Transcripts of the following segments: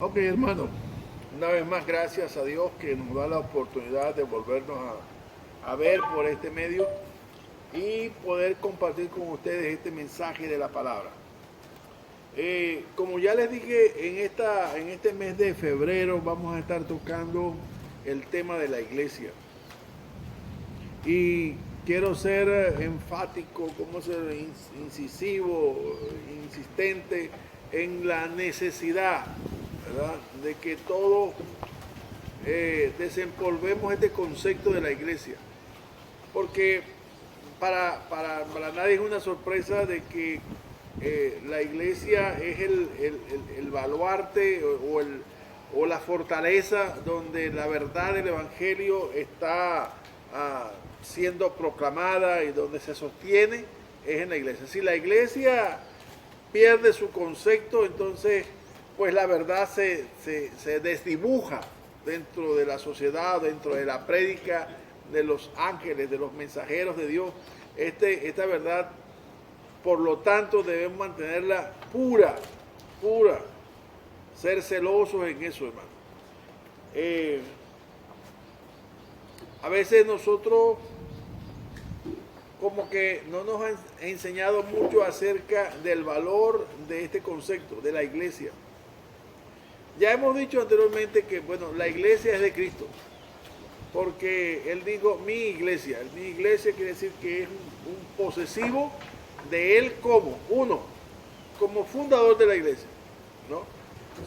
Ok, hermano, una vez más gracias a Dios que nos da la oportunidad de volvernos a ver por este medio y poder compartir con ustedes este mensaje de la palabra. Como ya les dije, en este mes de febrero vamos a estar tocando el tema de la iglesia. Y quiero ser enfático, como ser incisivo, insistente en la necesidad, ¿verdad?, de que todos desempolvemos este concepto de la iglesia. Porque para nadie es una sorpresa de que la iglesia es el baluarte o la fortaleza donde la verdad del evangelio está siendo proclamada y donde se sostiene es en la iglesia. Si la iglesia pierde su concepto, entonces pues la verdad se desdibuja dentro de la sociedad, dentro de la prédica de los ángeles, de los mensajeros de Dios. Esta verdad, por lo tanto, debemos mantenerla pura, pura, ser celosos en eso, hermano. Eh, a veces nosotros como que no nos han enseñado mucho acerca del valor de este concepto, de la iglesia. Ya hemos dicho anteriormente que, bueno, la iglesia es de Cristo, porque Él dijo mi iglesia. Mi iglesia quiere decir que es un posesivo de Él como, uno, como fundador de la iglesia, ¿no?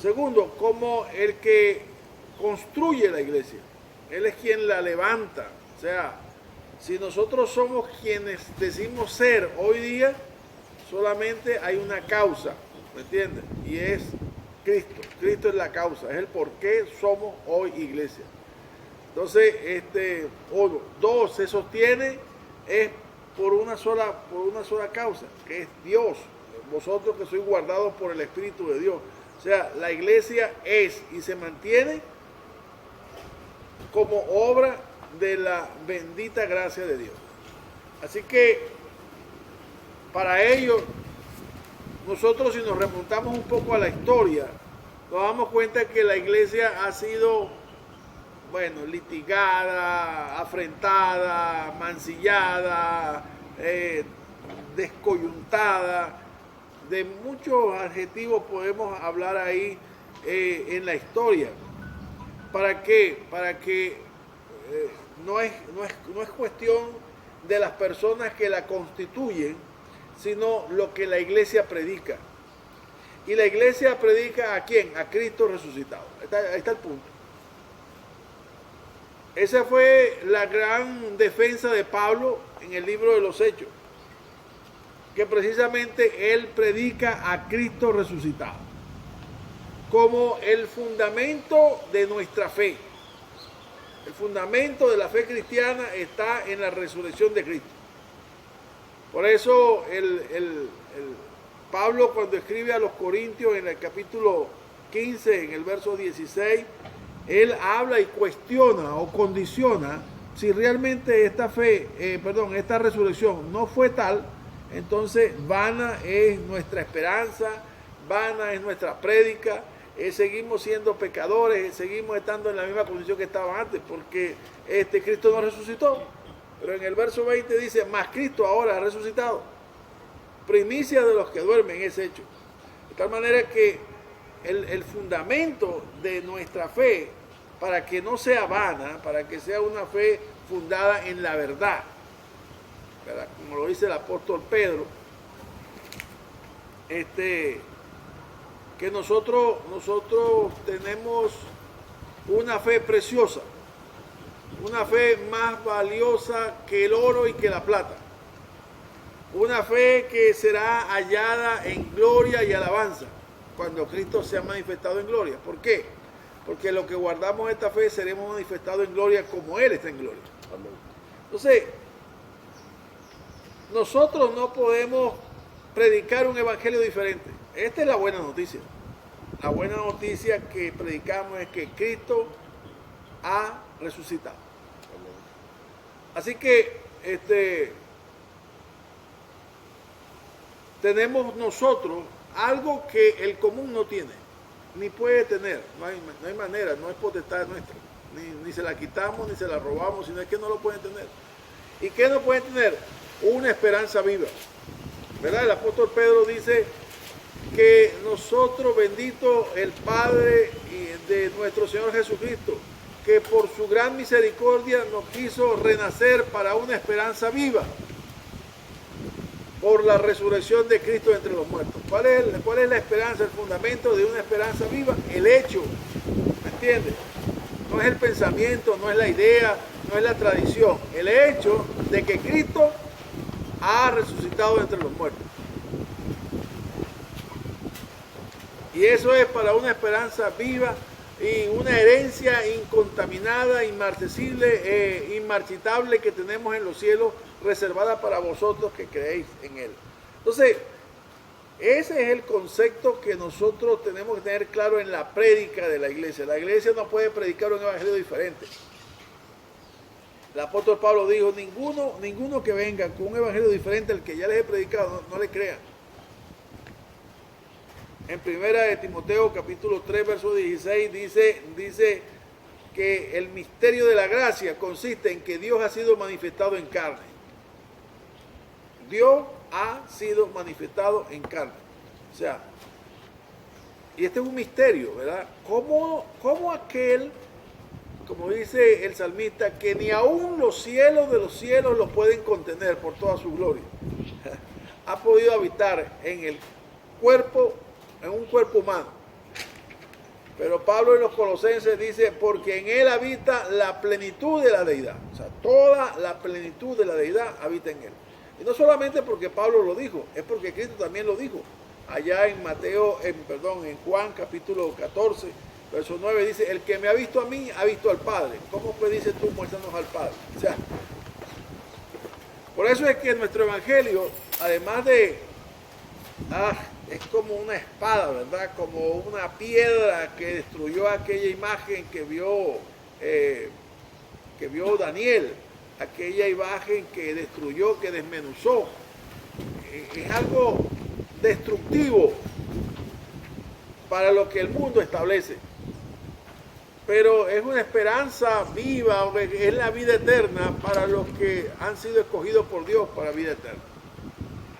Segundo, como el que construye la iglesia. Él es quien la levanta. O sea, si nosotros somos quienes decimos ser hoy día, solamente hay una causa, ¿me entiendes? Y es Cristo. Cristo es la causa, es el por qué somos hoy iglesia. Entonces, dos, se sostiene es por una sola causa, que es Dios. Vosotros que sois guardados por el Espíritu de Dios. O sea, la iglesia es y se mantiene como obra de la bendita gracia de Dios. Así que para ello, nosotros si nos remontamos un poco a la historia, nos damos cuenta que la iglesia ha sido, bueno, litigada, afrentada, mancillada, descoyuntada. De muchos adjetivos podemos hablar ahí en la historia. ¿Para qué? Para que no es cuestión de las personas que la constituyen, sino lo que la iglesia predica. Y la iglesia predica ¿a quién? A Cristo resucitado. Ahí está el punto. Esa fue la gran defensa de Pablo en el libro de los Hechos, que precisamente él predica a Cristo resucitado como el fundamento de nuestra fe. El fundamento de la fe cristiana está en la resurrección de Cristo. Por eso Pablo, cuando escribe a los Corintios en el capítulo 15, en el verso 16, él habla y cuestiona o condiciona si realmente esta resurrección no fue tal. Entonces vana es nuestra esperanza, vana es nuestra prédica, seguimos siendo pecadores, seguimos estando en la misma condición que estaban antes, porque Cristo no resucitó. Pero en el verso 20 dice, más Cristo ahora ha resucitado. Primicia de los que duermen es hecho. De tal manera que el fundamento de nuestra fe, para que no sea vana, para que sea una fe fundada en la verdad, ¿verdad?, como lo dice el apóstol Pedro, que nosotros tenemos una fe preciosa, una fe más valiosa que el oro y que la plata, una fe que será hallada en gloria y alabanza cuando Cristo sea manifestado en gloria. ¿Por qué? Porque los que guardamos esta fe seremos manifestados en gloria como Él está en gloria. Amén. Entonces, nosotros no podemos predicar un evangelio diferente. Esta es la buena noticia. La buena noticia que predicamos es que Cristo ha resucitado. Así que tenemos nosotros algo que el común no tiene. ni puede tener, no hay manera, no es potestad nuestra, ni se la quitamos, ni se la robamos, sino es que no lo pueden tener. ¿Y qué no pueden tener? Una esperanza viva, ¿verdad? El apóstol Pedro dice que nosotros, bendito el Padre de nuestro Señor Jesucristo, que por su gran misericordia nos quiso renacer para una esperanza viva, por la resurrección de Cristo entre los muertos. ¿Cuál es la esperanza, el fundamento de una esperanza viva? El hecho, ¿me entiendes? No es el pensamiento, no es la idea, no es la tradición. El hecho de que Cristo ha resucitado entre los muertos. Y eso es para una esperanza viva y una herencia incontaminada, inmarcesible, inmarchitable que tenemos en los cielos, reservada para vosotros que creéis en Él. Entonces, ese es el concepto que nosotros tenemos que tener claro en la prédica de la iglesia. La iglesia no puede predicar un evangelio diferente. El apóstol Pablo dijo, ninguno que venga con un evangelio diferente al que ya les he predicado, no le crean. En 1 de Timoteo capítulo 3, verso 16, dice que el misterio de la gracia consiste en que Dios ha sido manifestado en carne. Dios ha sido manifestado en carne. O sea, y este es un misterio, ¿verdad? ¿Cómo aquel, como dice el salmista, que ni aún los cielos de los cielos los pueden contener por toda su gloria, ha podido habitar en un cuerpo humano? Pero Pablo en los Colosenses dice, porque en él habita la plenitud de la deidad. O sea, toda la plenitud de la deidad habita en él. Y no solamente porque Pablo lo dijo, es porque Cristo también lo dijo. Allá en en Juan capítulo 14, verso 9 dice, el que me ha visto a mí, ha visto al Padre. ¿Cómo pues dices tú, muéstranos al Padre? O sea, por eso es que nuestro evangelio, además de, es como una espada, ¿verdad? Como una piedra que destruyó aquella imagen que vio Daniel, aquella imagen que destruyó, que desmenuzó. Es algo destructivo para lo que el mundo establece. Pero es una esperanza viva, es la vida eterna para los que han sido escogidos por Dios para vida eterna.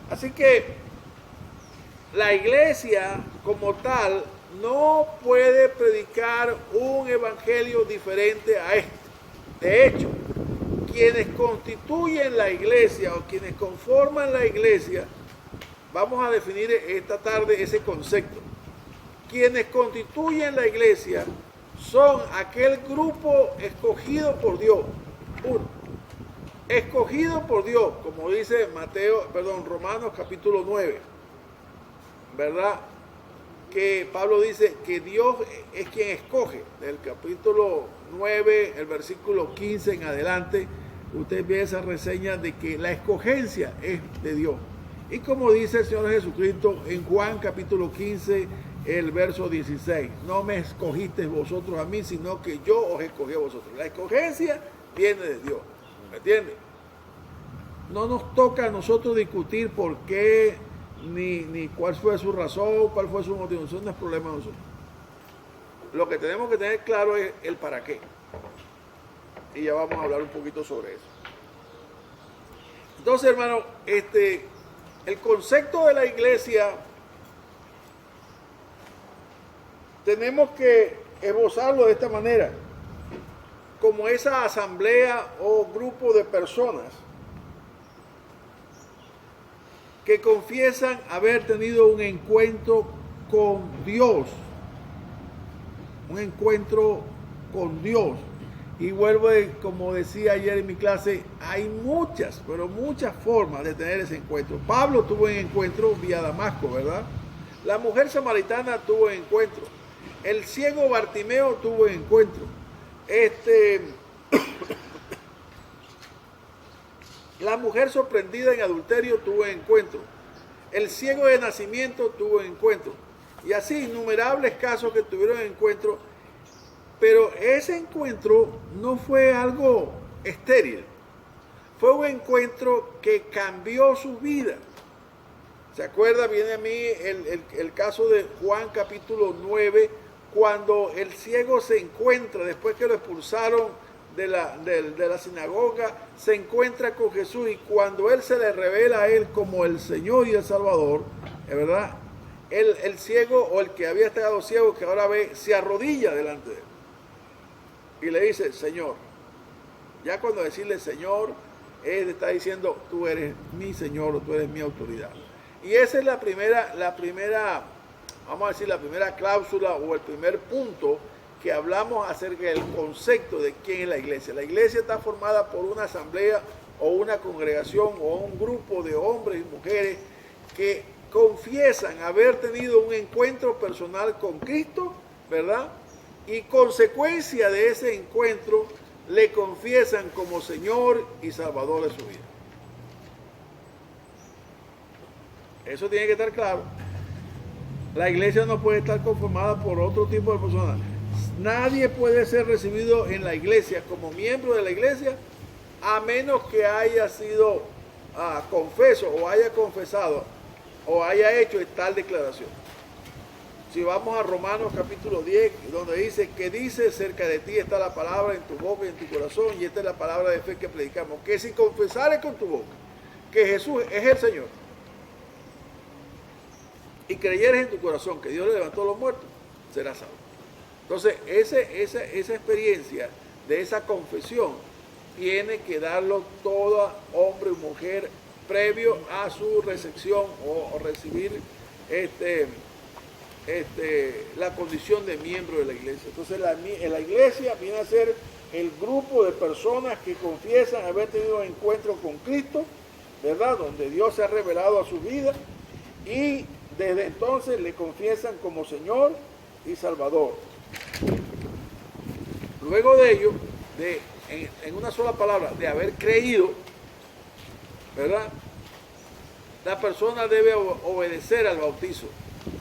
Así que la iglesia como tal no puede predicar un evangelio diferente a este. De hecho, quienes constituyen la iglesia o quienes conforman la iglesia, vamos a definir esta tarde ese concepto. Quienes constituyen la iglesia son aquel grupo escogido por Dios. Escogido por Dios, como dice Romanos capítulo 9. ¿Verdad? Que Pablo dice que Dios es quien escoge. Del capítulo 9, el versículo 15 en adelante, usted ve esa reseña de que la escogencia es de Dios. Y como dice el Señor Jesucristo en Juan capítulo 15, el verso 16, no me escogisteis vosotros a mí, sino que yo os escogí a vosotros. La escogencia viene de Dios, ¿me entiende? No nos toca a nosotros discutir por qué, ni cuál fue su razón, cuál fue su motivo. Eso no es problema de nosotros. Lo que tenemos que tener claro es el para qué. Y ya vamos a hablar un poquito sobre eso. Entonces, hermano, el concepto de la iglesia tenemos que esbozarlo de esta manera, como esa asamblea o grupo de personas que confiesan haber tenido un encuentro con Dios, un encuentro con Dios. Y vuelvo, como decía ayer en mi clase, hay muchas, pero muchas formas de tener ese encuentro. Pablo tuvo un encuentro vía Damasco, ¿verdad? La mujer samaritana tuvo un encuentro. El ciego Bartimeo tuvo un encuentro. La mujer sorprendida en adulterio tuvo un encuentro. El ciego de nacimiento tuvo un encuentro. Y así innumerables casos que tuvieron encuentro. Pero ese encuentro no fue algo estéril. Fue un encuentro que cambió su vida. ¿Se acuerda? Viene a mí el caso de Juan capítulo 9, cuando el ciego se encuentra, después que lo expulsaron de la sinagoga, se encuentra con Jesús, y cuando Él se le revela a Él como el Señor y el Salvador, es verdad, el ciego, o el que había estado ciego, que ahora ve, se arrodilla delante de Él y le dice, Señor. Ya cuando decirle Señor, Él está diciendo, tú eres mi Señor, o tú eres mi autoridad. Y esa es la primera, vamos a decir, la primera cláusula o el primer punto que hablamos acerca del concepto de quién es la iglesia. La iglesia está formada por una asamblea o una congregación o un grupo de hombres y mujeres que confiesan haber tenido un encuentro personal con Cristo, ¿verdad? Y consecuencia de ese encuentro le confiesan como Señor y Salvador de su vida. Eso tiene que estar claro. La iglesia no puede estar conformada por otro tipo de personas. Nadie puede ser recibido en la iglesia como miembro de la iglesia a menos que haya sido confeso o haya confesado o haya hecho tal declaración. Si vamos a Romanos capítulo 10, donde dice que dice cerca de ti está la palabra en tu boca y en tu corazón, y esta es la palabra de fe que predicamos, que si confesares con tu boca que Jesús es el Señor y creyeres en tu corazón que Dios le levantó a los muertos, serás salvo. Entonces, esa experiencia de esa confesión tiene que darlo todo hombre o mujer previo a su recepción o recibir la condición de miembro de la iglesia. Entonces, la iglesia viene a ser el grupo de personas que confiesan haber tenido un encuentro con Cristo, ¿verdad? Donde Dios se ha revelado a su vida y desde entonces le confiesan como Señor y Salvador. Luego de ello, en una sola palabra, de haber creído, ¿verdad? La persona debe obedecer al bautizo.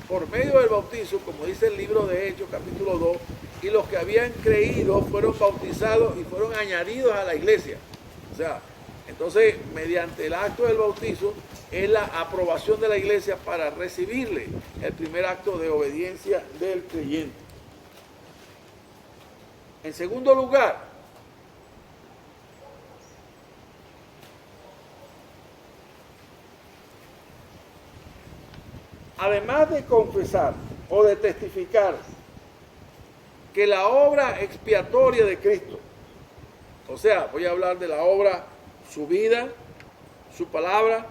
Por medio del bautizo, como dice el libro de Hechos, capítulo 2, y los que habían creído fueron bautizados y fueron añadidos a la iglesia. O sea, entonces, mediante el acto del bautizo, es la aprobación de la iglesia para recibirle el primer acto de obediencia del creyente. En segundo lugar, además de confesar o de testificar que la obra expiatoria de Cristo, o sea, voy a hablar de la obra, su vida, su palabra,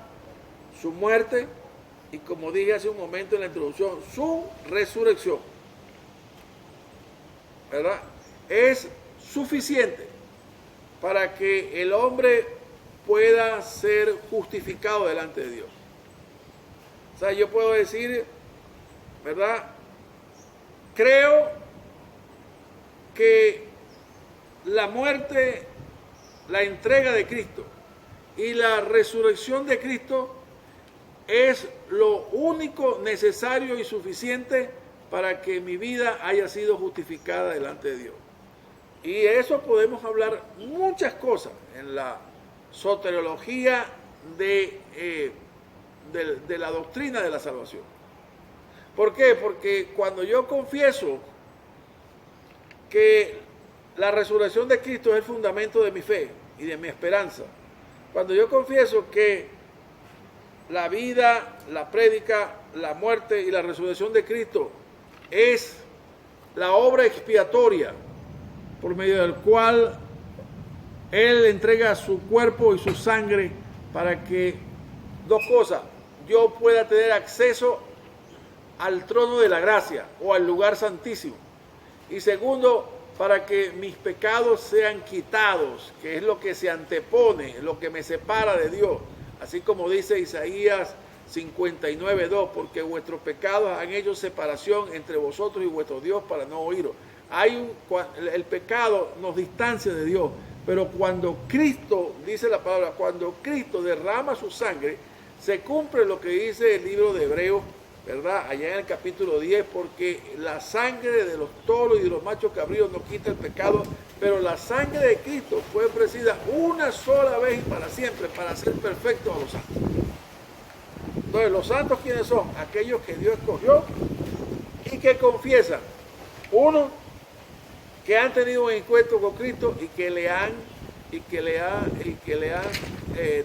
su muerte y, como dije hace un momento en la introducción, su resurrección, ¿verdad? Es suficiente para que el hombre pueda ser justificado delante de Dios. O sea, yo puedo decir, ¿verdad? Creo que la muerte, la entrega de Cristo y la resurrección de Cristo es lo único necesario y suficiente para que mi vida haya sido justificada delante de Dios. Y de eso podemos hablar muchas cosas en la soteriología de la doctrina de la salvación. ¿Por qué? Porque cuando yo confieso que la resurrección de Cristo es el fundamento de mi fe y de mi esperanza, cuando yo confieso que la vida, la prédica, la muerte y la resurrección de Cristo es la obra expiatoria por medio del cual Él entrega su cuerpo y su sangre para que, dos cosas, yo pueda tener acceso al trono de la gracia o al lugar santísimo. Y segundo, para que mis pecados sean quitados, que es lo que se antepone, lo que me separa de Dios. Así como dice Isaías 59:2, porque vuestros pecados han hecho separación entre vosotros y vuestro Dios para no oíros. El pecado nos distancia de Dios, pero cuando Cristo, dice la palabra, cuando Cristo derrama su sangre, se cumple lo que dice el libro de Hebreos, ¿verdad? Allá en el capítulo 10, porque la sangre de los toros y de los machos cabríos no quita el pecado, pero la sangre de Cristo fue ofrecida una sola vez y para siempre, para hacer perfecto a los santos. Entonces, ¿los santos quiénes son? Aquellos que Dios escogió y que confiesan Uno, que han tenido un encuentro con Cristo y que le han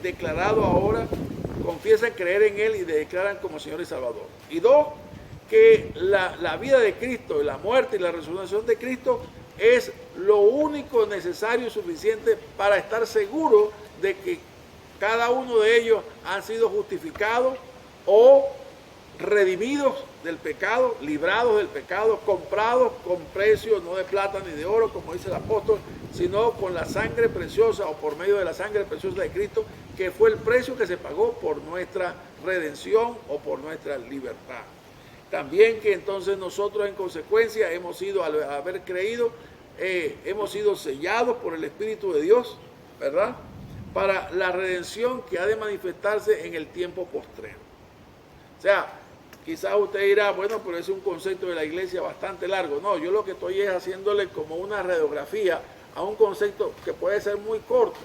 declarado ahora, confiesan creer en Él y le declaran como Señor y Salvador. Y dos, que la vida de Cristo, la muerte y la resurrección de Cristo es lo único necesario y suficiente para estar seguro de que cada uno de ellos han sido justificados o redimidos del pecado, librados del pecado, comprados con precio no de plata ni de oro, como dice el apóstol, sino con la sangre preciosa o por medio de la sangre preciosa de Cristo, que fue el precio que se pagó por nuestra redención o por nuestra libertad. También que entonces nosotros en consecuencia hemos sido, al haber creído, hemos sido sellados por el Espíritu de Dios, ¿verdad? Para la redención que ha de manifestarse en el tiempo postrero. O sea, quizás usted dirá, bueno, pero es un concepto de la iglesia bastante largo. No, yo lo que estoy es haciéndole como una radiografía a un concepto que puede ser muy corto,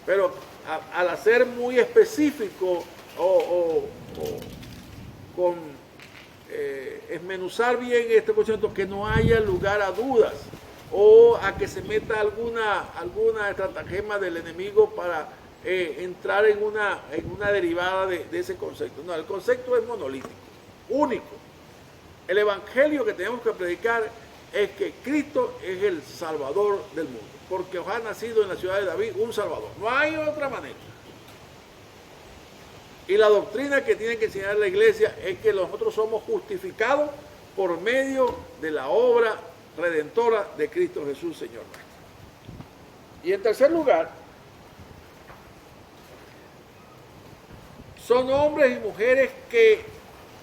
pero al hacer muy específico o con esmenuzar bien este concepto, que no haya lugar a dudas o a que se meta alguna estratagema del enemigo para entrar en una derivada de ese concepto. No, el concepto es monolítico, único. El evangelio que tenemos que predicar es que Cristo es el Salvador del mundo, porque os ha nacido en la ciudad de David un Salvador. No hay otra manera. Y la doctrina que tiene que enseñar la iglesia es que nosotros somos justificados por medio de la obra redentora de Cristo Jesús, Señor nuestro. Y en tercer lugar, son hombres y mujeres que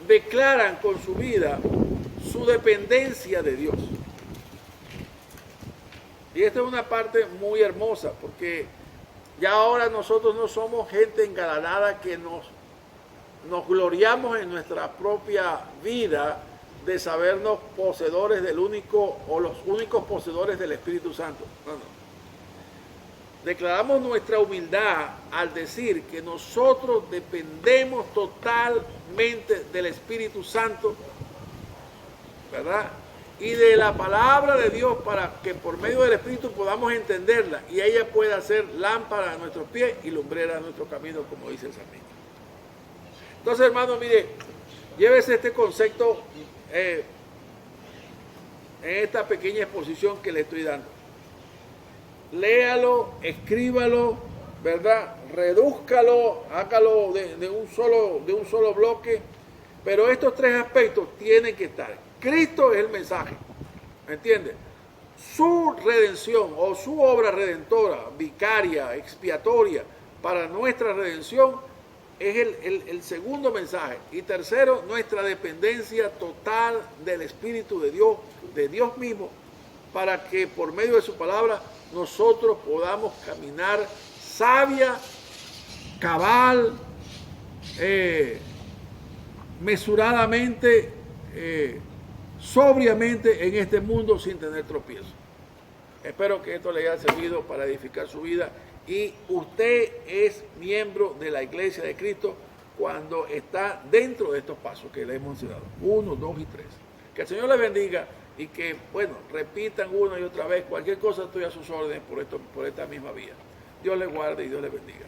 declaran con su vida su dependencia de Dios. Y esta es una parte muy hermosa, porque ya ahora nosotros no somos gente engalanada que nos gloriamos en nuestra propia vida de sabernos poseedores del único o los únicos poseedores del Espíritu Santo. No, no. Declaramos nuestra humildad al decir que nosotros dependemos totalmente del Espíritu Santo, ¿verdad? Y de la palabra de Dios para que por medio del Espíritu podamos entenderla y ella pueda ser lámpara a nuestros pies y lumbrera a nuestro camino, como dice el salmista. Entonces, hermano, mire, llévese este concepto en esta pequeña exposición que le estoy dando. Léalo, escríbalo, ¿verdad? Redúzcalo, hágalo de un solo bloque. Pero estos tres aspectos tienen que estar. Cristo es el mensaje, ¿me entiende? Su redención o su obra redentora, vicaria, expiatoria para nuestra redención es el segundo mensaje. Y tercero, nuestra dependencia total del Espíritu de Dios mismo, para que por medio de su palabra nosotros podamos caminar sabia, cabal, mesuradamente, sobriamente en este mundo sin tener tropiezo. Espero que esto le haya servido para edificar su vida y usted es miembro de la Iglesia de Cristo cuando está dentro de estos pasos que le hemos mencionado, 1, 2 y 3. Que el Señor les bendiga y que, bueno, repitan una y otra vez, cualquier cosa estoy a sus órdenes por esta misma vía. Dios les guarde y Dios les bendiga.